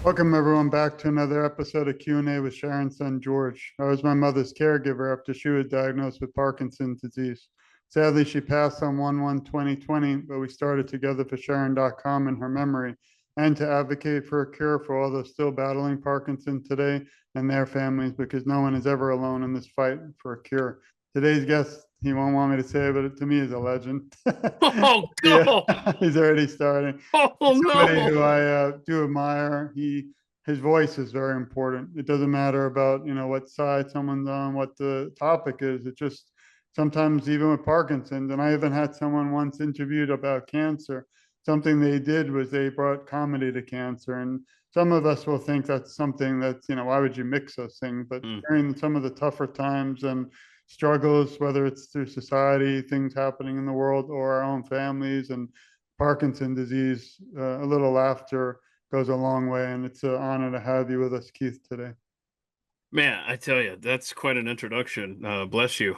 Welcome everyone back to another episode of Q&A with Sharon's son George. I was my mother's caregiver after she was diagnosed with Parkinson's disease. Sadly, she passed on 1/1/2020, but we started Together for Sharon.com in her memory and to advocate for a cure for all those still battling Parkinson's today and their families, because no one is ever alone in this fight for a cure. Today's guest, he won't want me to say it, but to me is a legend. Oh, Yeah, no. he's already starting. Oh, Somebody who no. I do admire. His voice is very important. It doesn't matter about what side someone's on, what the topic is. It just sometimes even with Parkinson's, and I even had someone once interviewed about cancer. Something they did was they brought comedy to cancer, and some of us will think that's something that's why would you mix those things? But Mm. during some of the tougher times and struggles, whether it's through society, things happening in the world, or our own families and Parkinson disease, a little laughter goes a long way. And it's an honor to have you with us, Keith, today. Man, I tell you, that's quite an introduction. Bless you.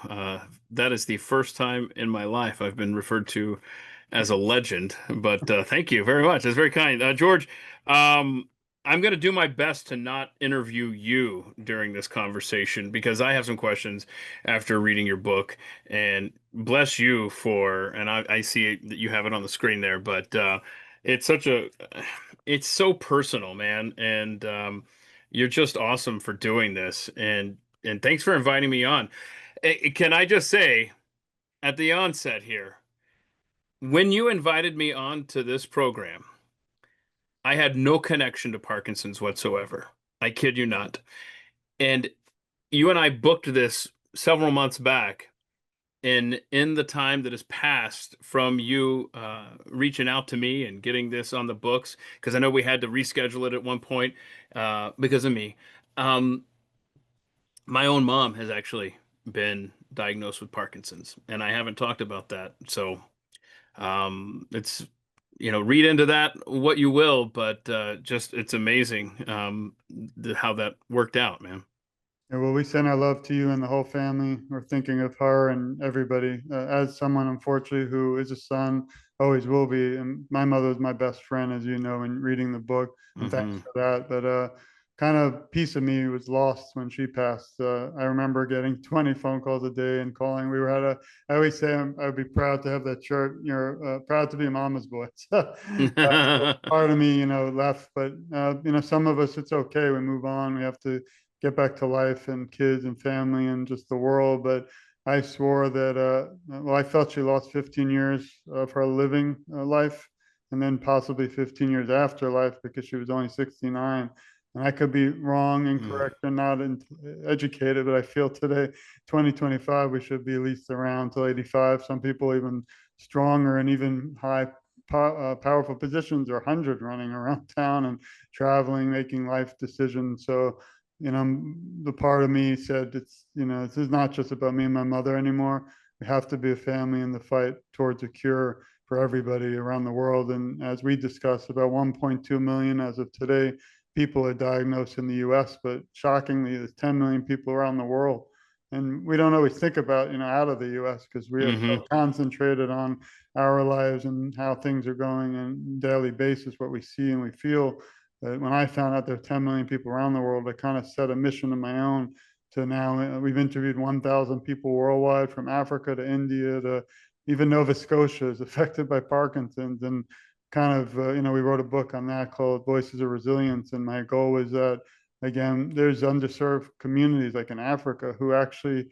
That is the first time in my life I've been referred to as a legend, but thank you very much. That's very kind. George, um, I'm going to do my best to not interview you during this conversation because I have some questions after reading your book. And bless you for, and I see that you have it on the screen there, but it's such a, it's so personal, man. And you're just awesome for doing this. And thanks for inviting me on. Can I just say at the onset here, when you invited me on to this program, I had no connection to Parkinson's whatsoever. I kid you not. And you and I booked this several months back. And in the time that has passed from you reaching out to me and getting this on the books, because I know we had to reschedule it at one point because of me. Um, my own mom has actually been diagnosed with Parkinson's, and I haven't talked about that. So it's read into that what you will, but just it's amazing how that worked out, man. Yeah, well, we send our love to you and the whole family. We're thinking of her and everybody. As someone, unfortunately, who is a son, always will be. And my mother was my best friend, as you know, in reading the book. And thanks Hmm. for that. But kind of piece of me was lost when she passed. I remember getting 20 phone calls a day and calling. We were at a, I always say I'd be proud to have that shirt. You're proud to be a mama's boy. So, part of me, left. But, some of us, it's okay. We move on. We have to get back to life and kids and family and just the world. But I swore that, well, I felt she lost 15 years of her living life and then possibly 15 years after life because she was only 69. And I could be wrong, incorrect, or not educated, but I feel today, 2025, we should be at least around till 85. Some people even stronger and even powerful positions or 100 running around town and traveling, making life decisions. So the part of me said, this is not just about me and my mother anymore. We have to be a family in the fight towards a cure for everybody around the world. And as we discussed, about 1.2 million as of today, people are diagnosed in the US, but shockingly, there's 10 million people around the world. And we don't always think about, out of the US because we are so Hmm. concentrated on our lives and how things are going on a daily basis, what we see and we feel. But when I found out there are 10 million people around the world, I kind of set a mission of my own to now. We've interviewed 1,000 people worldwide, from Africa to India to even Nova Scotia is affected by Parkinson's. And kind of, we wrote a book on that called Voices of Resilience. And my goal was that, again, there's underserved communities like in Africa who actually,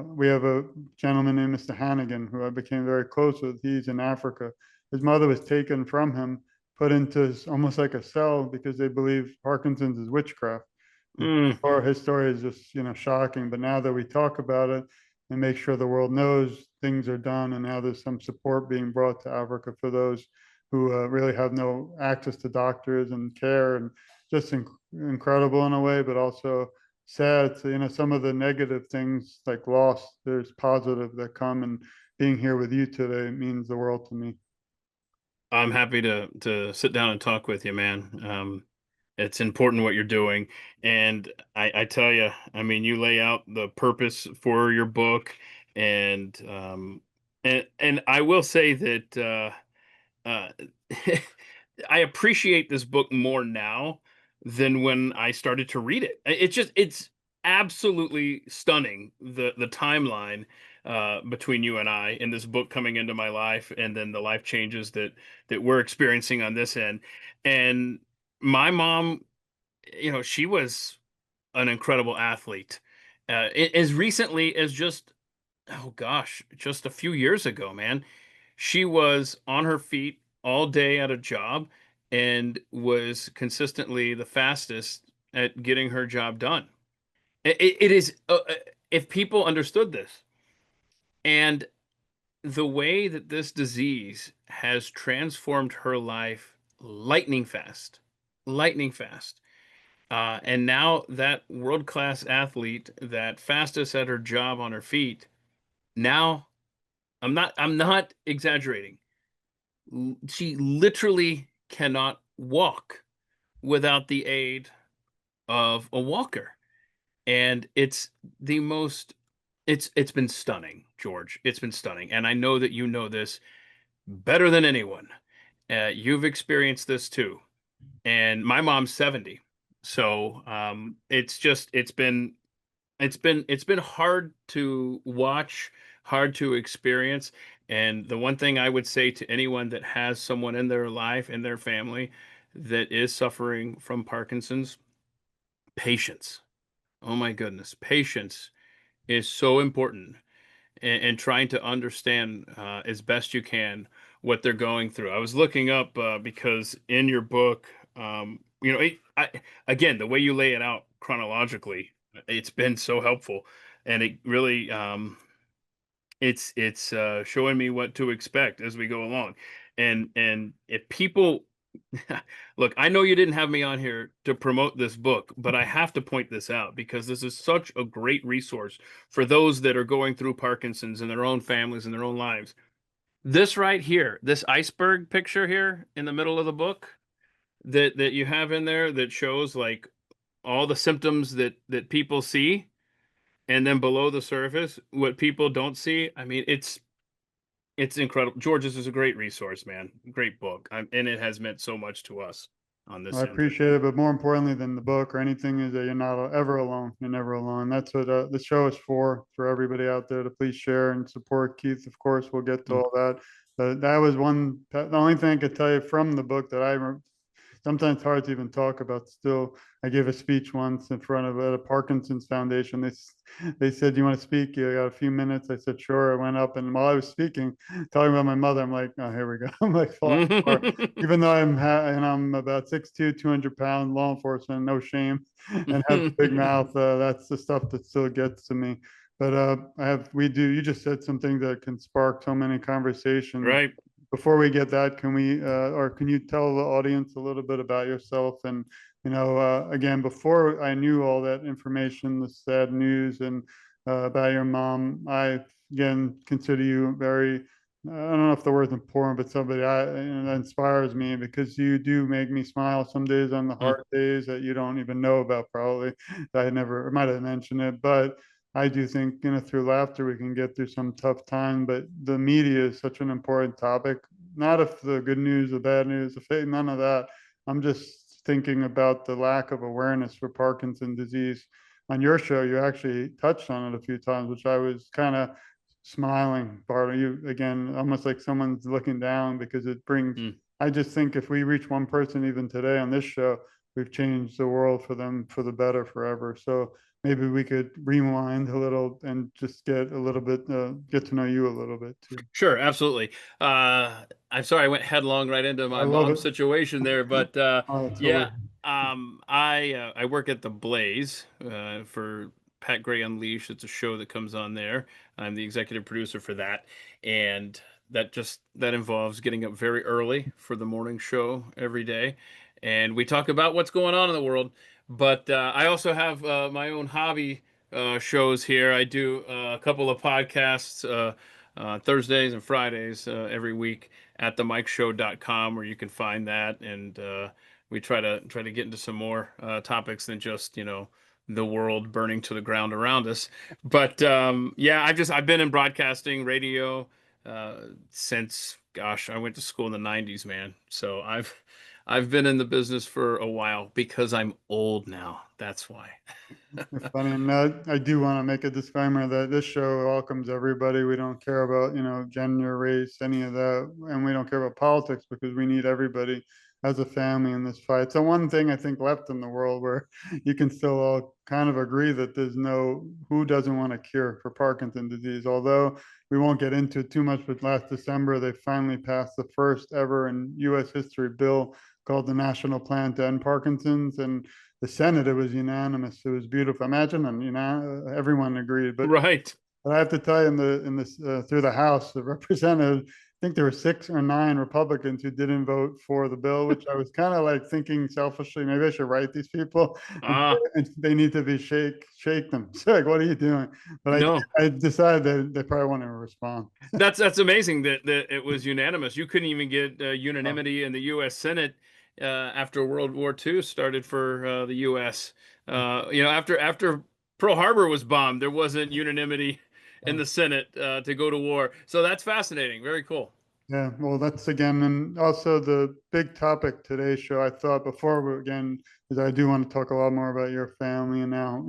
we have a gentleman named Mr. Hannigan who I became very close with. He's in Africa. His mother was taken from him, put into almost like a cell because they believe Parkinson's is witchcraft. And Mm. his story is just, shocking. But now that we talk about it and make sure the world knows things are done, and now there's some support being brought to Africa for those who really have no access to doctors and care, and just incredible in a way, but also sad. So, some of the negative things like loss, there's positive that come, and being here with you today means the world to me. I'm happy to sit down and talk with you, man. It's important what you're doing, and I tell you, I mean, you lay out the purpose for your book, and and I will say that uh, I appreciate this book more now than when I started to read it. It's absolutely stunning, the timeline between you and I in this book coming into my life, and then the life changes that we're experiencing on this end. And my mom, she was an incredible athlete. As recently as just, oh gosh, just a few years ago, man, she was on her feet all day at a job and was consistently the fastest at getting her job done. It is, if people understood this, and the way that this disease has transformed her life lightning fast, lightning fast. And now that world class athlete, that fastest at her job on her feet, now I'm not exaggerating. She literally cannot walk without the aid of a walker. And it's the most it's been stunning, George. It's been stunning. And I know that you know this better than anyone. You've experienced this too. And my mom's 70. So it's been hard to watch, hard to experience. And the one thing I would say to anyone that has someone in their life, in their family, that is suffering from Parkinson's, patience. Oh my goodness, patience is so important, and trying to understand as best you can what they're going through. I was looking up because in your book, again, the way you lay it out chronologically, it's been so helpful, and it really, it's showing me what to expect as we go along. And if people look, I know you didn't have me on here to promote this book, but I have to point this out because this is such a great resource for those that are going through Parkinson's in their own families and their own lives. This right here, this iceberg picture here in the middle of the book that you have in there that shows like all the symptoms that people see, and then below the surface what people don't see. I mean, it's incredible. George, this is a great resource, man. Great book. And it has meant so much to us on I this end. appreciate it, but more importantly than the book or anything is that you're not ever alone. You're never alone. That's what the show is for everybody out there to please share and support Keith. Of course, we'll get to Mm. all that. But that was the only thing I could tell you from the book that sometimes hard to even talk about still. I gave a speech once in front of a Parkinson's Foundation. They said, "You want to speak? You got a few minutes?" I said, "Sure." I went up, and while I was speaking, talking about my mother, I'm like, "Oh, here we go." I'm like falling apart. Even though and I'm about 6'2", 200 pound, law enforcement, no shame, and have a big mouth. That's the stuff that still gets to me. But you just said something that can spark so many conversations. Right. Before we get that, or can you tell the audience a little bit about yourself? And, again, before I knew all that information, the sad news and about your mom, I, again, consider you very, I don't know if the word's important, but somebody that inspires me because you do make me smile some days on the Mm. hard days that you don't even know about, probably. I might have mentioned it, but I do think, through laughter, we can get through some tough time, but the media is such an important topic. Not if the good news, the bad news, the fake, none of that. I'm just thinking about the lack of awareness for Parkinson's disease. On your show, you actually touched on it a few times, which I was kind of smiling part of you again, almost like someone's looking down because Mm. I just think if we reach one person even today on this show, we've changed the world for them for the better forever. So maybe we could rewind a little and just get a little bit, get to know you a little bit too. Sure, absolutely. I'm sorry I went headlong right into I my love mom's it. situation there, but Oh, yeah, totally. I work at the Blaze for Pat Gray Unleashed. It's a show that comes on there. I'm the executive producer for that, and that involves getting up very early for the morning show every day, and we talk about what's going on in the world. But I also have my own hobby shows here. I do a couple of podcasts. Thursdays and Fridays every week at themikeshow.com, where you can find that. And we try to get into some more topics than just, the world burning to the ground around us. But yeah, I've been in broadcasting radio since, gosh, I went to school in the 90s, man. So I've been in the business for a while because I'm old now. That's why. You're funny. And I do want to make a disclaimer that this show welcomes everybody. We don't care about, gender, race, any of that. And we don't care about politics because we need everybody as a family in this fight. So one thing I think left in the world where you can still all kind of agree that there's who doesn't want a cure for Parkinson's disease, although we won't get into it too much, but last December, they finally passed the first ever in US history bill called the National Plan to End Parkinson's. And the Senate, it was unanimous. It was beautiful. Imagine, and everyone agreed. Right. But I have to tell you, through the House, the representatives, I think there were 6 or 9 Republicans who didn't vote for the bill, which I was kind of like thinking selfishly, maybe I should write these people Ah, and they need to be shake them. So like, what are you doing? But no. I decided that they probably want to respond. That's amazing that it was unanimous. You couldn't even get Oh, unanimity in the U.S. Senate after World War II started for the U.S. After Pearl Harbor was bombed, there wasn't unanimity in oh. the Senate to go to war. So that's fascinating. Very cool. Yeah, well, that's again, and also the big topic today's show. I thought before we again, is I do want to talk a lot more about your family and now,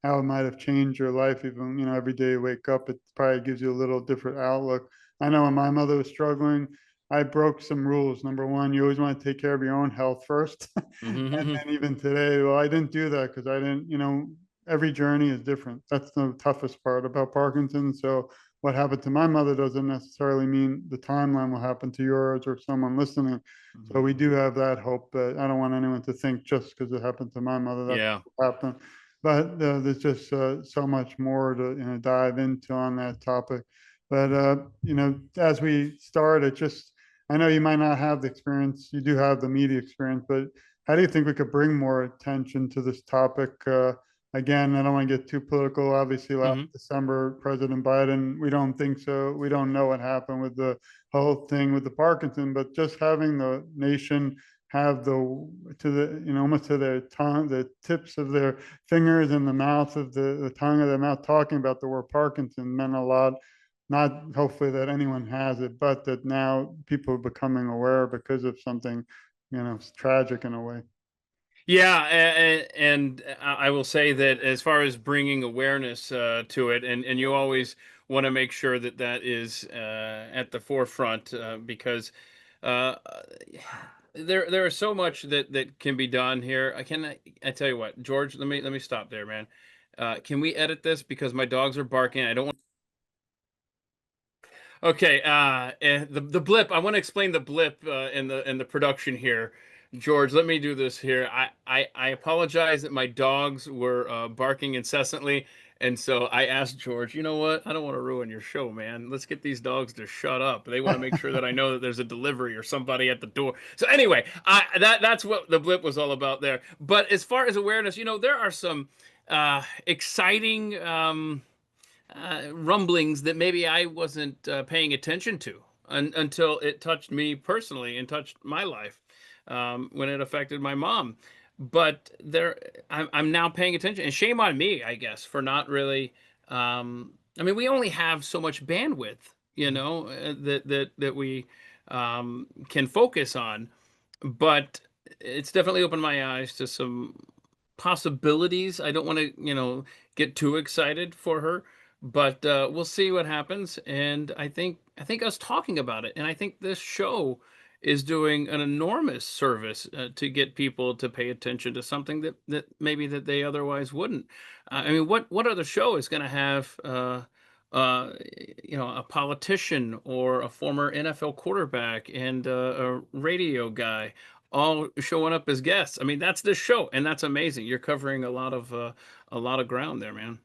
how it might have changed your life. Even, every day you wake up, it probably gives you a little different outlook. I know when my mother was struggling, I broke some rules. Number one, you always want to take care of your own health first. And Hmm. then even today, well, I didn't do that because I didn't, every journey is different. That's the toughest part about Parkinson's. So what happened to my mother doesn't necessarily mean the timeline will happen to yours or someone listening. So Hmm. we do have that hope, but I don't want anyone to think just because it happened to my mother, that's Yeah. what happened. But there's just so much more to dive into on that topic. But as we start, I know you might not have the experience. You do have the media experience, but how do you think we could bring more attention to this topic? Again, I don't want to get too political. Obviously, last Hmm. December, President Biden, we don't think so. We don't know what happened with the whole thing with the Parkinson, but just having the nation have almost to their tongue, the tips of their fingers and the mouth of the tongue of their mouth talking about the word Parkinson meant a lot. Not hopefully that anyone has it, but that now people are becoming aware because of something, tragic in a way. Yeah, and I will say that as far as bringing awareness to it, and you always want to make sure that that is at the forefront because uh, there is so much that can be done here. I tell you what, George, let me stop there, man. Can we edit this because my dogs are barking? I don't want. Okay, the blip. I want to explain the blip in the production here. George, let me do this here. I apologize that my dogs were barking incessantly, and so I asked George, you know what? I don't want to ruin your show, man. Let's get these dogs to shut up. They want to make sure that I know that there's a delivery or somebody at the door. So anyway, that's what the blip was all about there. But as far as awareness, there are some exciting. Rumblings that maybe I wasn't paying attention to until it touched me personally and touched my life when it affected my mom. But I'm now paying attention, and shame on me, I guess, for not really. I mean, we only have so much bandwidth, that we can focus on, but it's definitely opened my eyes to some possibilities. I don't want to, get too excited for her, but we'll see what happens. And I think us talking about it, and I think this show is doing an enormous service to get people to pay attention to something that maybe that they otherwise wouldn't. I mean, what other show is going to have uh, a politician or a former NFL quarterback and a radio guy all showing up as guests? I mean, that's this show, and that's amazing. You're covering a lot of ground there, man.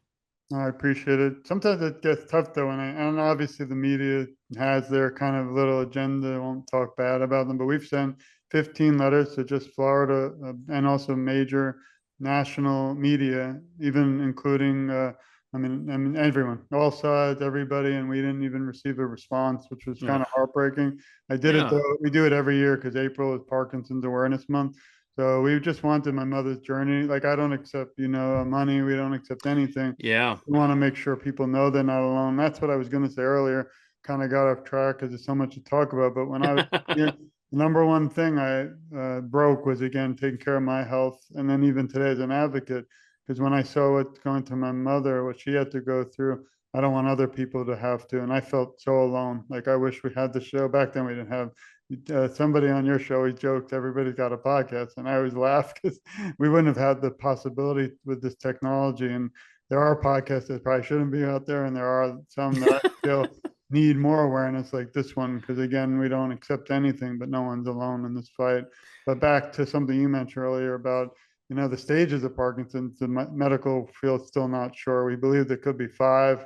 I appreciate it. Sometimes it gets tough though, and obviously the media has their kind of little agenda. I won't talk bad about them, but we've sent 15 letters to just Florida and also major national media, even including, I mean, everyone, all sides, everybody, and we didn't even receive a response, which was kind Ugh. of heartbreaking. I did it Yeah, though. We do it every year because April is Parkinson's Awareness Month. So we just wanted my mother's journey. Like I don't accept, money. We don't accept anything. yeah. We want to make sure people know they're not alone. That's what I was going to say earlier. Kind of got off track because there's so much to talk about. But when I was the number one thing I broke was, again, taking care of my health. And then even today as an advocate, because when I saw what going to my mother, what she had to go through, I don't want other people to have to. And I felt so alone. Like I wish we had the show back then. We didn't have somebody on your show. He joked everybody's got a podcast, and I always laugh because we wouldn't have had the possibility with this technology. And there are podcasts that probably shouldn't be out there, and there are some that I feel need more awareness, like this one, because again, we don't accept anything, but no one's alone in this fight. But back to something you mentioned earlier about, the stages of Parkinson's, the medical field's still not sure. We believe there could be five.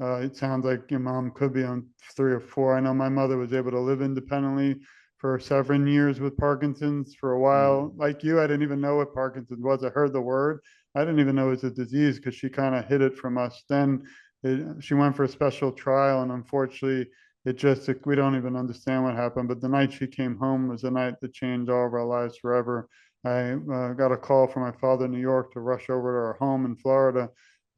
It sounds like your mom could be on three or four. I know my mother was able to live independently for 7 years with Parkinson's. For a while, Mm. like you, I didn't even know what Parkinson's was. I heard the word. I didn't even know it was a disease because she kind of hid it from us. Then she went for a special trial, and unfortunately, we don't even understand what happened. But the night she came home was the night that changed all of our lives forever. I got a call from my father in New York to rush over to our home in Florida.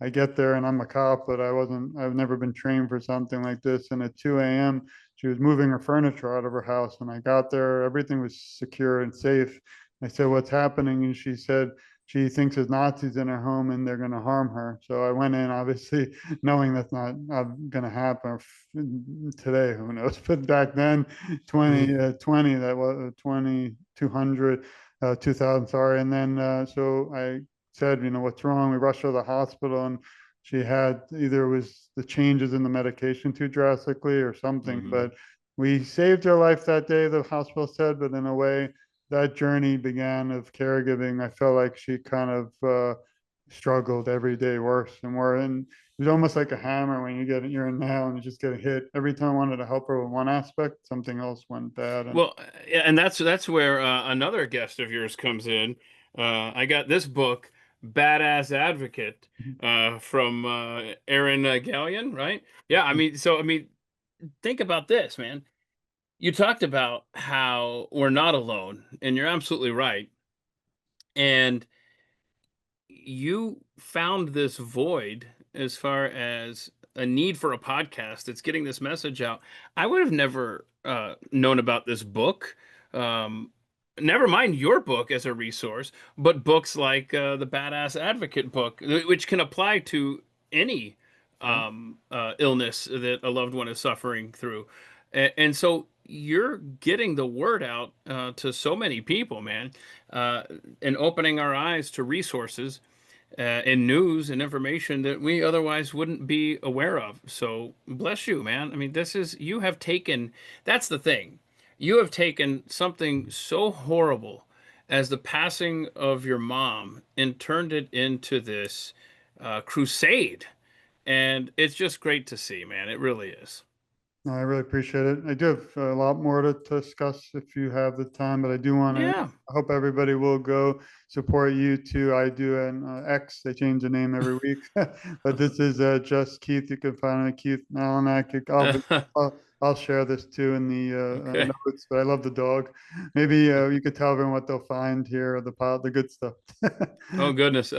I get there and I'm a cop, but I've never been trained for something like this. And at 2 a.m., she was moving her furniture out of her house. When I got there, everything was secure and safe. I said, "What's happening?" And she said, she thinks there's Nazis in her home and they're going to harm her. So I went in, obviously, knowing that's not going to happen today. Who knows? But back then, Mm. 2020, that was 2200, 2000, sorry. And then, so I said, what's wrong? We rushed her to the hospital, and she had either it was the changes in the medication too drastically or something. Hmm. But we saved her life that day, the hospital said. But in a way, that journey began of caregiving. I felt like she kind of struggled every day worse and worse. And it was almost like a hammer when you're in nail and you just get hit. Every time I wanted to help her with one aspect, something else went bad. And Well, yeah, and that's where another guest of yours comes in. I got this book, Badass Advocate, from Aaron Gallion, right? Yeah, I mean, think about this, man. You talked about how we're not alone, and you're absolutely right. And you found this void as far as a need for a podcast that's getting this message out. I would have never known about this book. Um, Never mind your book as a resource, but books like the Badass Advocate book, which can apply to any yeah, illness that a loved one is suffering through. And so you're getting the word out to so many people, man, uh, and opening our eyes to resources and news and information that we otherwise wouldn't be aware of. So bless you, man. I mean, you have taken, that's the thing. You have taken something so horrible as the passing of your mom and turned it into this crusade. And it's just great to see, man. It really is. no, I really appreciate it. I do have a lot more to discuss if you have the time, but I do want to. Yeah. I hope everybody will go support you too. I do an X. They change the name every week, but this is just Keith. You can find me Keith Malinak. I'll share this too in the Okay. notes. But I love the dog. Maybe you could tell everyone what they'll find here, the good stuff. Oh goodness.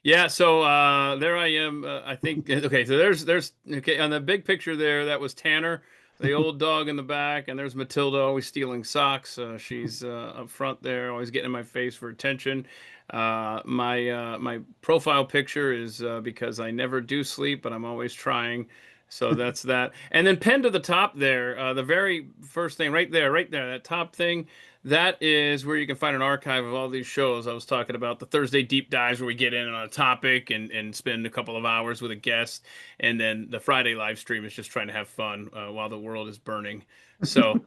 Yeah, so there I am. I think okay, so there's okay, on the big picture there, that was Tanner, the old dog in the back, and there's Matilda always stealing socks. She's up front there, always getting in my face for attention. My profile picture is because I never do sleep, but I'm always trying. So that's that. And then pinned to the top there, the very first thing right there, that top thing. That is where you can find an archive of all these shows I was talking about. The Thursday deep dives where we get in on a topic and spend a couple of hours with a guest. And then the Friday live stream is just trying to have fun while the world is burning. So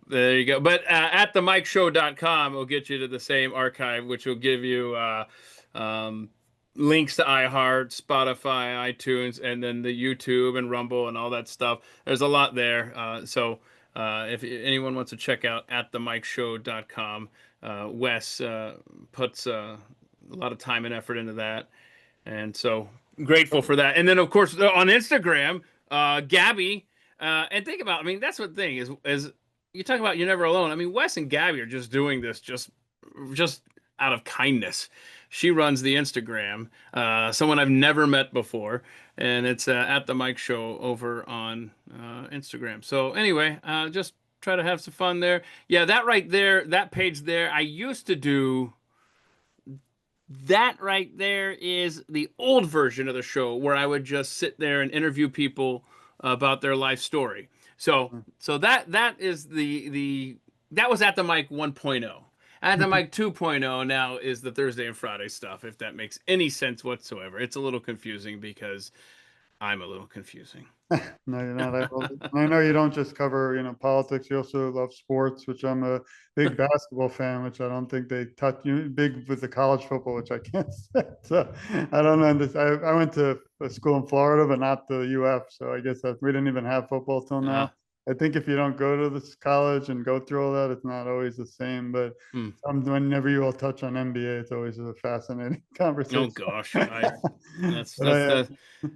there you go. But at themikeshow.com will get you to the same archive, which will give you um, links to iHeart, Spotify, iTunes, and then the YouTube and Rumble and all that stuff. There's a lot there. If anyone wants to check out at themikeshow.com, Wes puts a lot of time and effort into that. And so grateful for that. And then, of course, on Instagram, Gabby. And think about, I mean, that's what the thing is you talk about you're never alone. I mean, Wes and Gabby are just doing this just out of kindness. She runs the Instagram, someone I've never met before, and it's at the Mike Show over on Instagram. So anyway, just try to have some fun there. Yeah, that right there, that page there, I used to do that right there is the old version of the show where I would just sit there and interview people about their life story. So that is the that was at the mic 1.0. At the mic 2.0 now is the Thursday and Friday stuff, if that makes any sense whatsoever. It's a little confusing because I'm a little confusing. No, you're not. I know you don't just cover, politics. You also love sports, which I'm a big basketball fan, which I don't think they touch you big with the college football, which I can't say. So I don't understand. I went to a school in Florida, but not the UF. So I guess that we didn't even have football till Uh, now. I think if you don't go to this college and go through all that, it's not always the same. But hmm. whenever you all touch on NBA, it's always a fascinating Oh conversation. gosh, I that's But that's the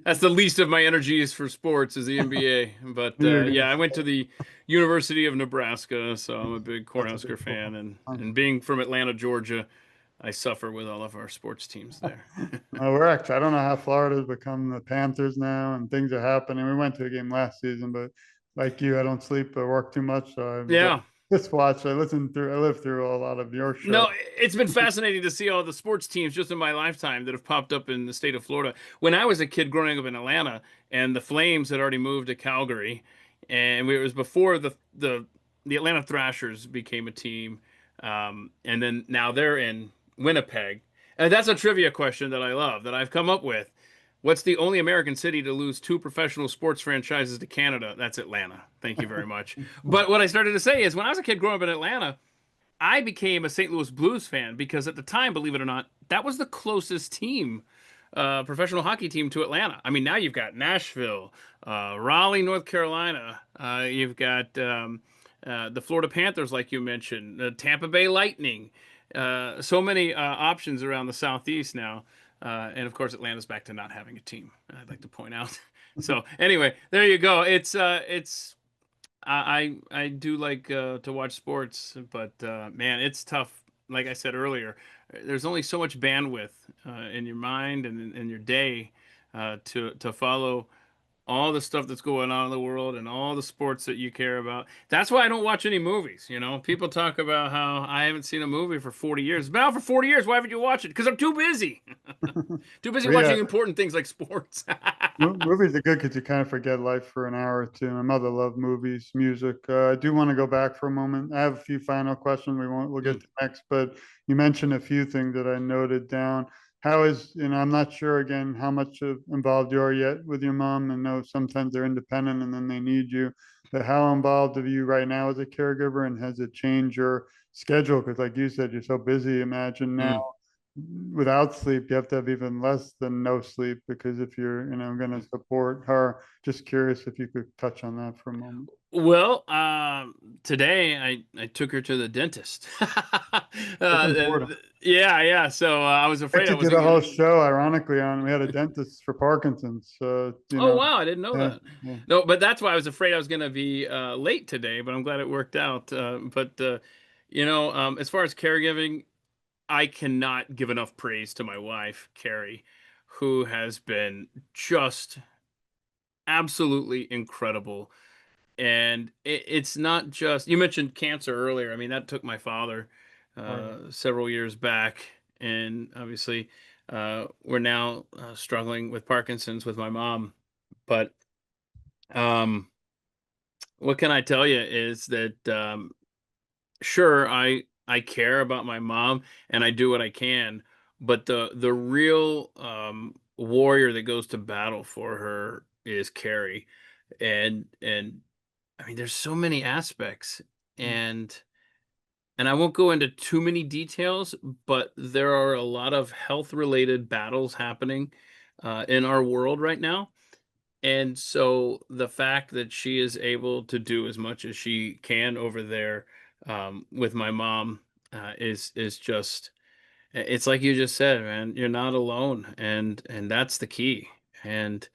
that's the least of my energies for sports is the NBA. But knew you were yeah, gonna I went say to the University of Nebraska, so I'm a big that's a big Cornhusker fan, football. and being from Atlanta, Georgia, I suffer with all of our sports teams there. We're actually, I don't know how Florida's become the Panthers now, and things are happening. We went to a game last season, but like you, I don't sleep or work too much, so Yeah. just watch. I live through a lot of your show. No, it's been fascinating to see all the sports teams just in my lifetime that have popped up in the state of Florida. When I was a kid growing up in Atlanta, and the Flames had already moved to Calgary, and it was before the Atlanta Thrashers became a team, and then now they're in Winnipeg. And that's a trivia question that I love that I've come up with. What's the only American city to lose two professional sports franchises to Canada? That's Atlanta. Thank you very much. But what I started to say is when I was a kid growing up in Atlanta, I became a St. Louis Blues fan because at the time, believe it or not, that was the closest team, professional hockey team to Atlanta. I mean, now you've got Nashville, Raleigh, North Carolina. You've got the Florida Panthers, like you mentioned, the Tampa Bay Lightning. So many options around the Southeast now. And of course, Atlanta's back to not having a team, I'd like to point out. So anyway, there you go. It's I do like to watch sports, but man, it's tough. Like I said earlier, there's only so much bandwidth in your mind and in your day to follow all the stuff that's going on in the world and all the sports that you care about. That's why I don't watch any movies. People talk about how I haven't seen a movie for 40 years. It's been out for 40 years. Why haven't you watched it? Because I'm too busy. Too busy But yeah, watching important things like sports. movies are good because you kind of forget life for an hour or two. My mother loved movies, music. I do want to go back for a moment. I have a few final questions we'll get Mm, to next, but you mentioned a few things that I noted down. How is, I'm not sure again how much involved you are yet with your mom. I know sometimes they're independent and then they need you. But how involved are you right now as a caregiver, and has it changed your schedule? Because like you said, you're so busy. Imagine now mm. without sleep, you have to have even less than no sleep because if you're, going to support her, just curious if you could touch on that for a moment. Well, today I took her to the dentist. That's important. Yeah, yeah. So I was I afraid I actually did wasn't a gonna. whole show, ironically, on we had a dentist for Parkinson's. Oh wow, I didn't know Yeah, that. yeah. No, but that's why I was afraid I was gonna be late today. But I'm glad it worked out. But as far as caregiving, I cannot give enough praise to my wife, Carrie, who has been just absolutely incredible. And it's not just, you mentioned cancer earlier. I mean, that took my father Right. several years back. And obviously, we're now struggling with Parkinson's with my mom. But um, what can I tell you is that sure, I care about my mom and I do what I can, but the real warrior that goes to battle for her is Carrie. And I mean, there's so many aspects, Mm, and I won't go into too many details, but there are a lot of health related battles happening in our world right now. And so the fact that she is able to do as much as she can over there with my mom is just it's like you just said, man, you're not alone, and that's the key. And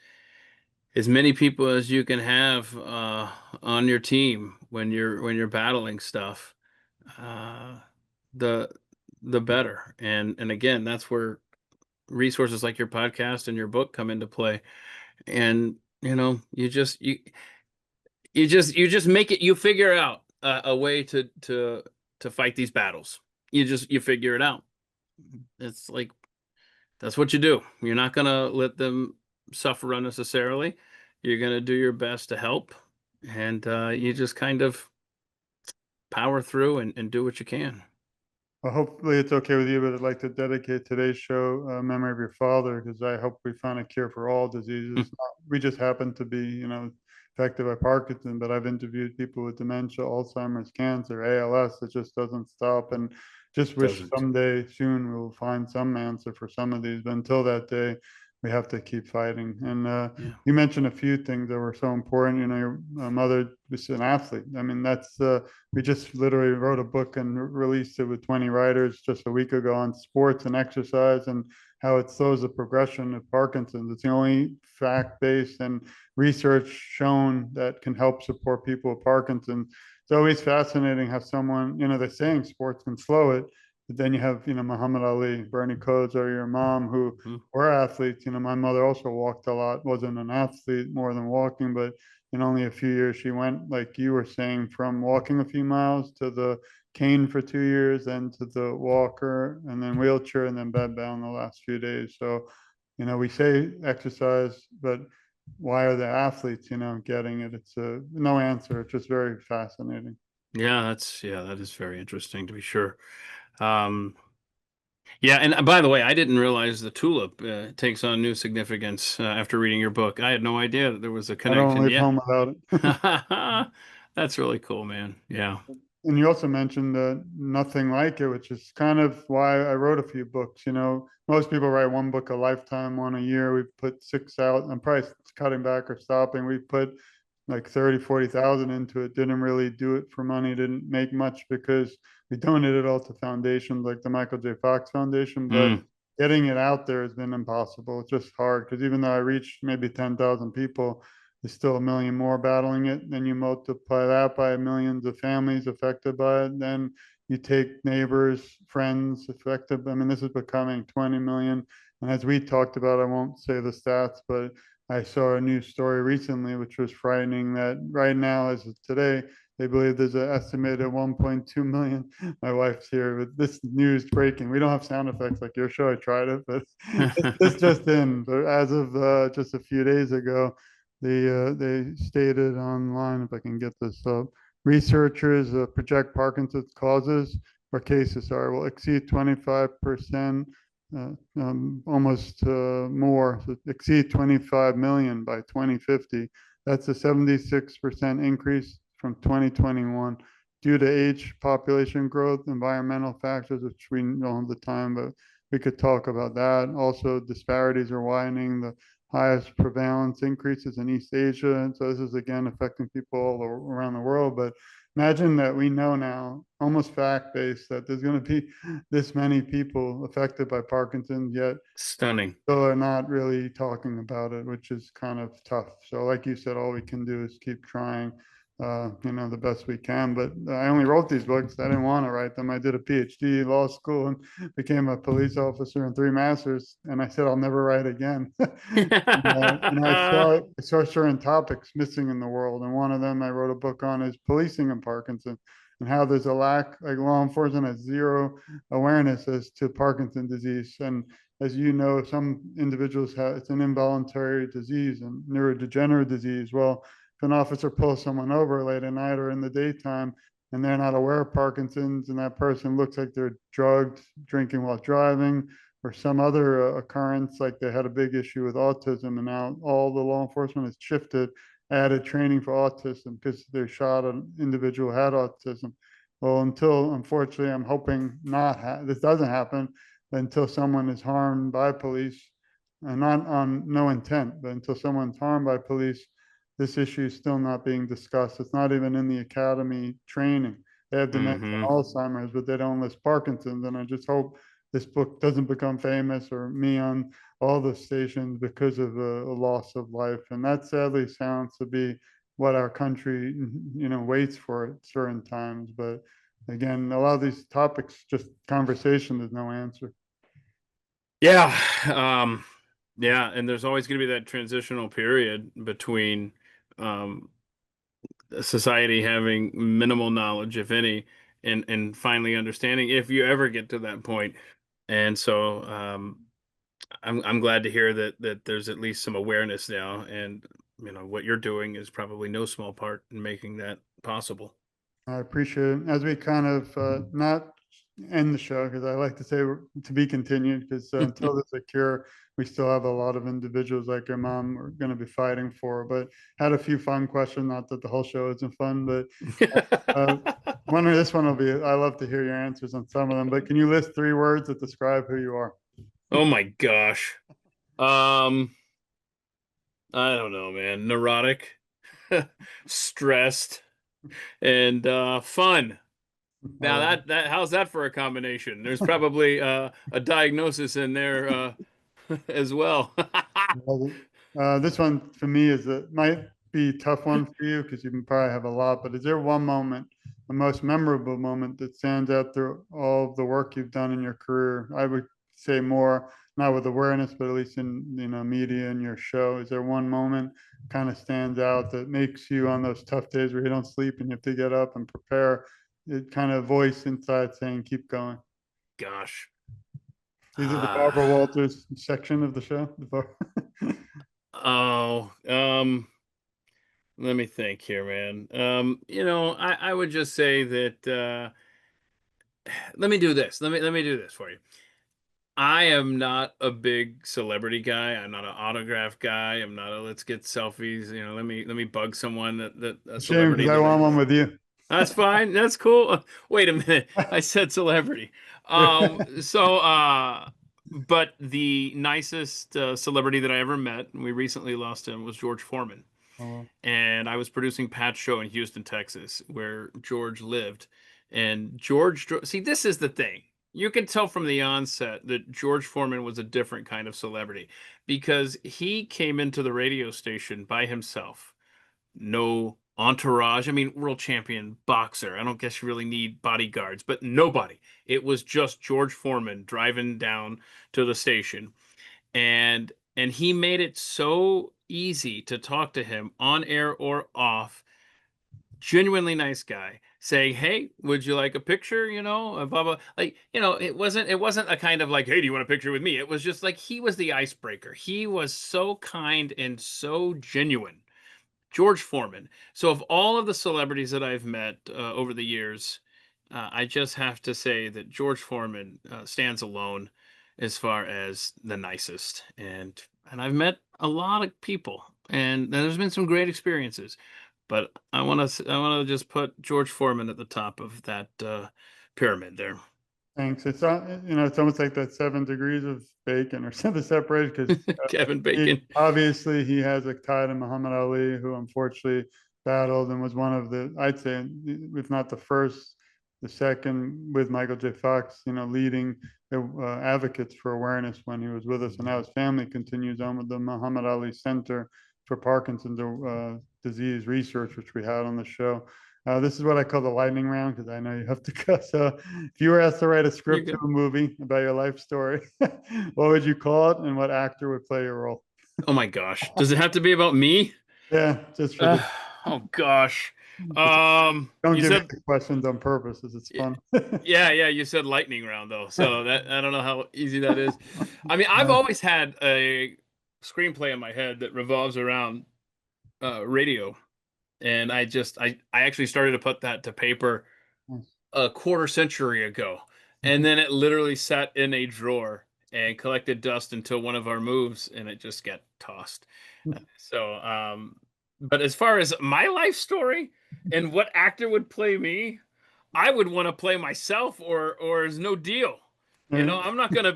as many people as you can have on your team when you're battling stuff, uh, the the better. And again, that's where resources like your podcast and your book come into play. And you just make it. You figure out a way to fight these battles. You figure it out. It's like that's what you do. You're not gonna let them suffer unnecessarily. You're gonna do your best to help, and you just kind of power through and do what you can. Well, hopefully it's okay with you, but I'd like to dedicate today's show memory of your father because I hope we find a cure for all diseases. We just happen to be, affected by Parkinson, but I've interviewed people with dementia, Alzheimer's, cancer, ALS. It just doesn't stop, and just wish Doesn't. someday soon we'll find some answer for some of these. But until that day, we have to keep fighting. And Yeah. you mentioned a few things that were so important. Your mother was an athlete. I mean, that's we just literally wrote a book and released it with 20 writers just a week ago on sports and exercise and how it slows the progression of Parkinson's. It's the only fact-based and research shown that can help support people with Parkinson's. It's always fascinating how someone, they're saying sports can slow it, but then you have, Muhammad Ali, Bernie Kosar, your mom, who Mhm. were athletes. My mother also walked a lot, wasn't an athlete more than walking, but in only a few years, she went, like you were saying, from walking a few miles to the cane for 2 years, then to the walker, and then wheelchair, and then bed bound the last few days. So, we say exercise, but why are the athletes, getting it? It's no answer. It's just very fascinating. Yeah, that is very interesting to be sure. Um, yeah, and by the way, I didn't realize the tulip takes on new significance after reading your book. I had no idea that there was a I don't connection. leave Yeah. home without it. That's really cool, man. Yeah. And you also mentioned nothing like it, which is kind of why I wrote a few books. Most people write one book a lifetime, one a year. We put six out. I'm probably cutting back or stopping. We put like 30, 40,000 into it. Didn't really do it for money. Didn't make much because we donated it all to foundations like the Michael J. Fox Foundation. But Mm, getting it out there has been impossible. It's just hard because even though I reached maybe 10,000 people, there's still a million more battling it. Then you multiply that by millions of families affected by it. Then you take neighbors, friends affected. I mean, this is becoming 20 million. And as we talked about, I won't say the stats, but I saw a news story recently, which was frightening that right now, as of today, they believe there's an estimated 1.2 million. My wife's here with this news breaking. We don't have sound effects like your show. I tried it, but this just in. But as of just a few days ago, they stated online, if I can get this up, researchers project Parkinson's causes or cases, sorry, will exceed 25%, almost more, so exceed 25 million by 2050. That's a 76% increase from 2021 due to age, population growth, environmental factors, which we don't have the time, but we could talk about that. Also, disparities are widening. The highest prevalence increases in East Asia. And so this is again affecting people all around the world. But imagine that we know now, almost fact based, that there's going to be this many people affected by Parkinson's, yet stunning. still are not really talking about it, which is kind of tough. So, like you said, all we can do is keep trying, the best we can. But I only wrote these books. I didn't want to write them. I did a PhD, law school, and became a police officer and three masters. And I said I'll never write again. I saw certain topics missing in the world, and one of them I wrote a book on is policing in Parkinson and how there's a lack, like law enforcement has zero awareness as to Parkinson's disease. And as you know, some individuals have it's an involuntary disease and neurodegenerative disease. Well, if an officer pulls someone over late at night or in the daytime and they're not aware of Parkinson's and that person looks like they're drugged, drinking while driving, or some other occurrence, like they had a big issue with autism, and now all the law enforcement has shifted, added training for autism because they shot an individual who had autism. Well, until unfortunately, I'm hoping this doesn't happen until someone is harmed by police, and not on no intent, but until someone's harmed by police, this issue is still not being discussed. It's not even in the academy training. They have dementia Hmm. and Alzheimer's, but they don't list Parkinson's. And I just hope this book doesn't become famous or me on all the stations because of a loss of life. And that sadly sounds to be what our country, waits for at certain times. But again, a lot of these topics, just conversation, there's no answer. Yeah. Um, yeah, and there's always going to be that transitional period between um, society having minimal knowledge, if any, and finally understanding if you ever get to that point. And so I'm glad to hear that there's at least some awareness now, and what you're doing is probably no small part in making that possible. I appreciate it. As we kind of not end the show, because I like to say to be continued, because until there's a cure, we still have a lot of individuals like your mom we're going to be fighting for. But had a few fun questions. Not that the whole show isn't fun, but uh, this one will be. I love to hear your answers on some of them. But can you list 3 words that describe who you are? Oh my gosh. Um, I don't know, man. Neurotic, stressed, and fun. Now Uh, that how's that for a combination? There's probably a diagnosis in there as well. This one for me is that might be a tough one for you because you can probably have a lot, but is there one moment, the most memorable moment that stands out through all of the work you've done in your career? I would say more, not with awareness, but at least in media and your show. Is there one moment kind of stands out that makes you on those tough days where you don't sleep and you have to get up and prepare? It kind of voice inside saying, keep going. Gosh. Is it the Barbara Ah. Walters section of the show? Oh, let me think here, man. I would just say that let me do this. Let me do this for you. I am not a big celebrity guy. I'm not an autograph guy. I'm not a let's get selfies. Let me bug someone that a Shame celebrity because I that want I one with you. That's fine. That's cool. Wait a minute. I said celebrity. So but the nicest celebrity that I ever met, and we recently lost him, was George Foreman. Oh, And I was producing Pat's show in Houston, Texas, where George lived. And see, this is the thing. You can tell from the onset that George Foreman was a different kind of celebrity because he came into the radio station by himself. No entourage. I mean, world champion boxer. I don't guess you really need bodyguards, but nobody. It was just George Foreman driving down to the station, and he made it so easy to talk to him on air or off. Genuinely nice guy, saying, "Hey, would you like a picture?" Blah blah. Like, it wasn't a kind of like, "Hey, do you want a picture with me?" It was just like he was the icebreaker. He was so kind and so genuine. George Foreman. So, of all of the celebrities that I've met over the years, I just have to say that George Foreman stands alone as far as the nicest. And I've met a lot of people, and there's been some great experiences. But I want to just put George Foreman at the top of that pyramid there. thanks. It's almost like that 7 degrees of bacon or something separated because Kevin he Bacon. obviously he has a tie to Muhammad Ali, who unfortunately battled and was one of the, I'd say, if not the first, the second with Michael J. Fox, leading the advocates for awareness when he was with us, and now his family continues on with the Muhammad Ali Center for Parkinson's disease research, which we had on the show. This is what I call the lightning round because I know you have to go. So, if you were asked to write a You're script to good. a movie about your life story, what would you call it, and what actor would play your role? Oh my gosh. Does it have to be about me? Yeah, just for Uh, the. oh gosh. It's, don't You give me said the questions on purpose, as it's fun. Yeah, yeah, you said lightning round though, so that I don't know how easy that is. I mean, I've Uh, always had a screenplay in my head that revolves around radio, and I actually started to put that to paper a quarter century ago, and then it literally sat in a drawer and collected dust until one of our moves, and it just got tossed. So, but as far as my life story and what actor would play me, I would want to play myself or is no deal. right. I'm not gonna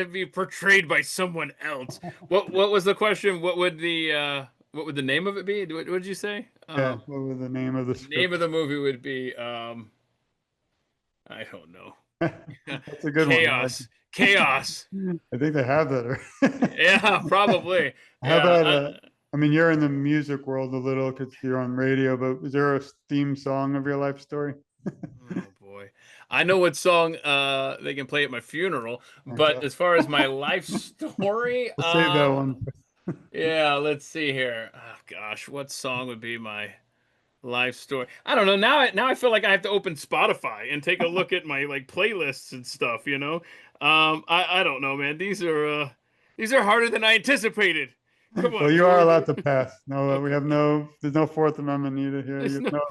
be portrayed by someone else. What was the question? What would the name of it be? What did you say? Yeah, what was the name of the Name of script? the movie would be I don't know. That's a good one. I like Chaos. Chaos. it. I think they have that. Yeah, probably. How Yeah. about I mean, you're in the music world a little because you're on radio, but is there a theme song of your life story? Oh boy. I know what song they can play at my funeral, but Okay, as far as my life story, we'll save that one. yeah, let's see here. Oh gosh, what song would be my Life story. I don't know. Now I feel like I have to open Spotify and take a look at my like playlists and stuff, you know. I don't know, man. These are harder than I anticipated. Come Well, on, you are we're allowed doing to pass. No, we okay. have no, there's no Fourth Amendment needed here. You There's have no,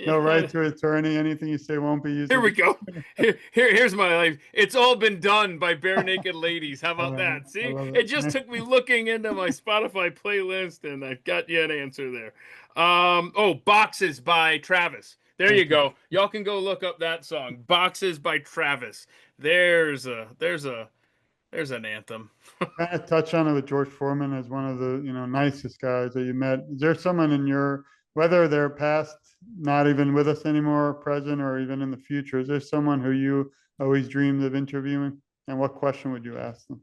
no right yeah. to attorney. Anything you say won't be used Here we against go. you. Here's my life. It's all been done by bare naked ladies. How about Uh, that? I See, love it just it. took me looking into my Spotify playlist, and I got you an answer there. Oh, Boxes by Travis. There you Okay. go. Y'all can go look up that song, Boxes by Travis. There's an anthem. Kind of touch on it with George Foreman as one of the, nicest guys that you met. Is there someone in your, whether they're past, not even with us anymore, present, or even in the future, is there someone who you always dreamed of interviewing? And what question would you ask them?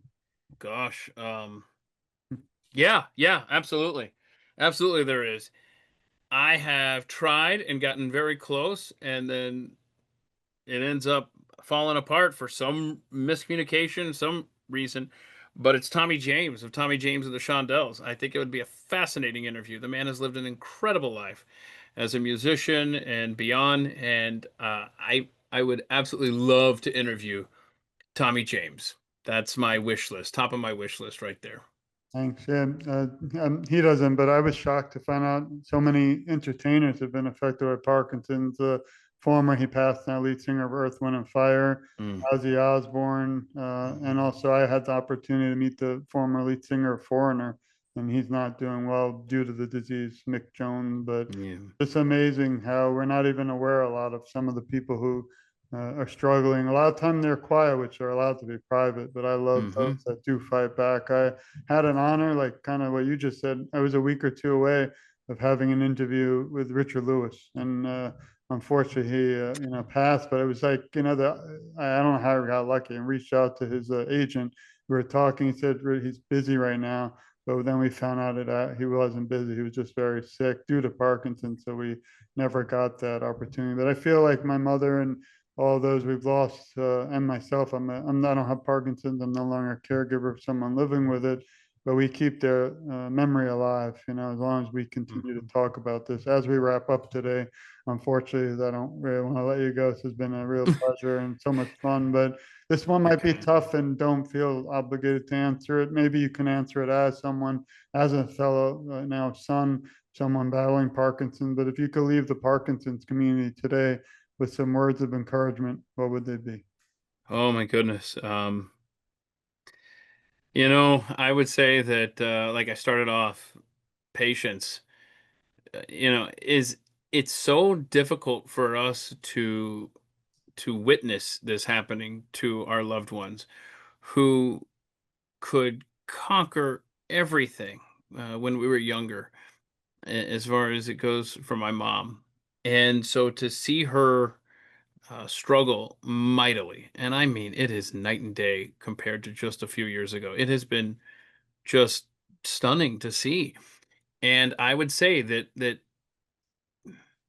Gosh, yeah, yeah, absolutely, absolutely. There is. I have tried and gotten very close, and then it ends up falling apart for some miscommunication, some reason. But it's Tommy James of Tommy James and the Shondells. I think it would be a fascinating interview. The man has lived an incredible life as a musician and beyond, and I would absolutely love to interview Tommy James. That's my wish list, top of my wish list right there. Thanks. Yeah, he doesn't, but I was shocked to find out so many entertainers have been affected by Parkinson's. Former, he passed now, lead singer of Earth, Wind, and Fire, Mm, Ozzy Osbourne, and also I had the opportunity to meet the former lead singer of Foreigner, and he's not doing well due to the disease, Mick Jones. But yeah. it's amazing how we're not even aware a lot of some of the people who are struggling. A lot of time they're quiet, which are allowed to be private, but I love those Hmm. that do fight back. I had an honor, like kind of what you just said. I was a week or two away of having an interview with Richard Lewis, and unfortunately, he passed. But it was like I don't know how he got lucky and reached out to his agent. We were talking. He said he's busy right now, but then we found out that he wasn't busy. He was just very sick due to Parkinson's. So we never got that opportunity. But I feel like my mother and all those we've lost, and myself, I don't have Parkinson's. I'm no longer a caregiver of someone living with it, but we keep their memory alive, as long as we continue to talk about this. As we wrap up today, unfortunately, I don't really want to let you go. This has been a real pleasure and so much fun, but this one might be Okay. tough and don't feel obligated to answer it. Maybe you can answer it as someone, as a fellow now son, someone battling Parkinson's. But if you could leave the Parkinson's community today with some words of encouragement, what would they be? Oh my goodness. I would say that, like I started off, patience, is it's so difficult for us to witness this happening to our loved ones who could conquer everything when we were younger, as far as it goes for my mom. And so to see her struggle mightily, and I mean, it is night and day compared to just a few years ago. It has been just stunning to see. And I would say that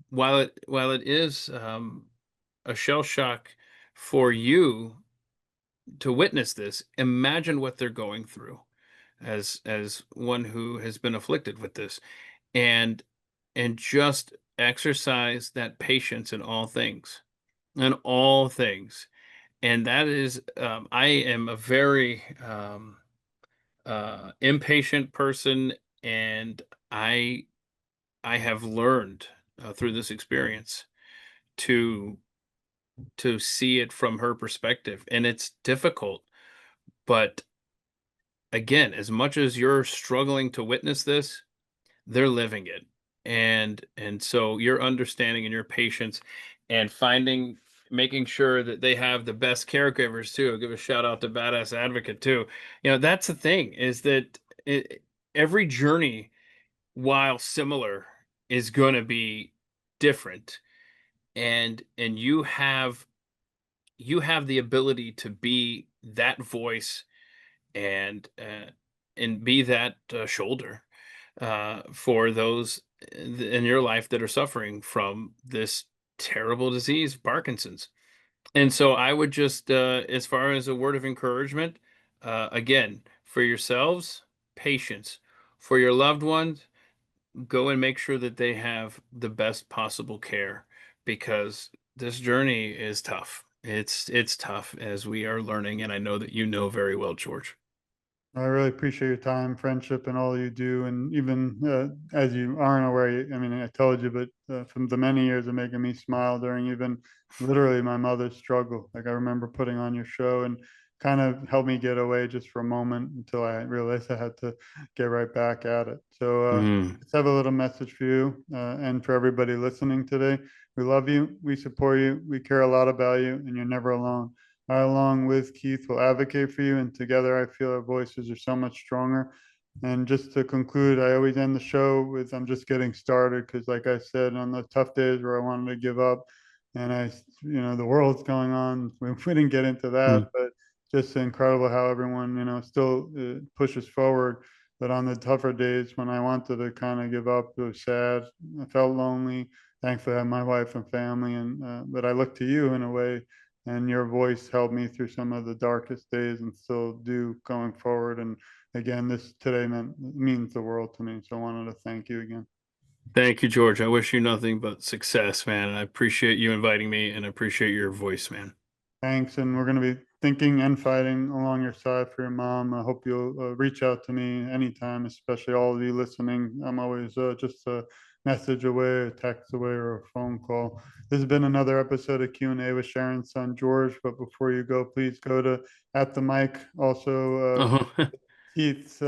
while it is a shell shock for you to witness this, imagine what they're going through as one who has been afflicted with this, and just exercise that patience in all things. And that is, I am a very impatient person, and I I have learned through this experience to see it from her perspective, and it's difficult. But again, as much as you're struggling to witness this, they're living it, and so your understanding and your patience, and making sure that they have the best caregivers too. I'll give a shout out to Badass Advocate too. That's the thing, is that every journey, while similar, is going to be different, and you have the ability to be that voice, and be that shoulder for those in your life that are suffering from this terrible disease, Parkinson's. And so I would just, as far as a word of encouragement, again, for yourselves, patience. For your loved ones, go and make sure that they have the best possible care, because this journey is tough. It's tough as we are learning, and I know that you know very well, George. I really appreciate your time, friendship, and all you do. And even as you aren't aware, I mean, I told you, but from the many years of making me smile during even literally my mother's struggle. Like I remember putting on your show and kind of helped me get away just for a moment until I realized I had to get right back at it. So Mm. let's have a little message for you and for everybody listening today. We love you. We support you. We care a lot about you, and you're never alone. I, along with Keith, will advocate for you, and together I feel our voices are so much stronger. And just to conclude, I always end the show with I'm just getting started because, like I said, on the tough days where I wanted to give up and the world's going on, we didn't get into that, Mm. but just incredible how everyone, still pushes forward. But on the tougher days when I wanted to kind of give up, it was sad. I felt lonely. Thankfully, I have my wife and family, and but I look to you in a way and your voice helped me through some of the darkest days and still do going forward. And again, this today means the world to me. So I wanted to thank you again. Thank you, George. I wish you nothing but success, man. I appreciate you inviting me and I appreciate your voice, man. Thanks. And we're going to be thinking and fighting along your side for your mom. I hope you'll reach out to me anytime, especially all of you listening. I'm always just a message away, a text away, or a phone call. This has been another episode of Q&A with Sharon's son, George. But before you go, please go to at the mic. Also, Oh, Keith's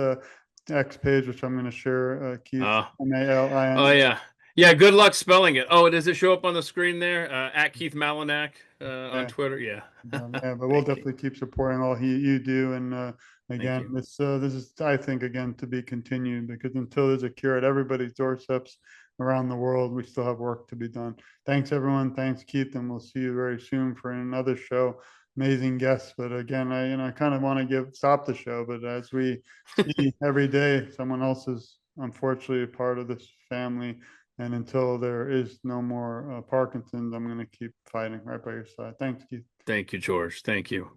X page, which I'm going to share. Keith, uh, oh Malin. yeah. Yeah, good luck spelling it. Oh, does it show up on the screen there? At Keith Malinak on Yeah, Twitter. Yeah. yeah, but we'll Thank you. definitely keep supporting all you do. And Thank again, you. this is, I think, again, to be continued because until there's a cure at everybody's doorsteps around the world, we still have work to be done. Thanks, everyone. Thanks, Keith, and we'll see you very soon for another show. Amazing guests, but again, I kind of want to stop the show, but as we see every day, someone else is unfortunately a part of this family. And until there is no more Parkinson's, I'm going to keep fighting right by your side. Thanks, Keith. Thank you, George. Thank you.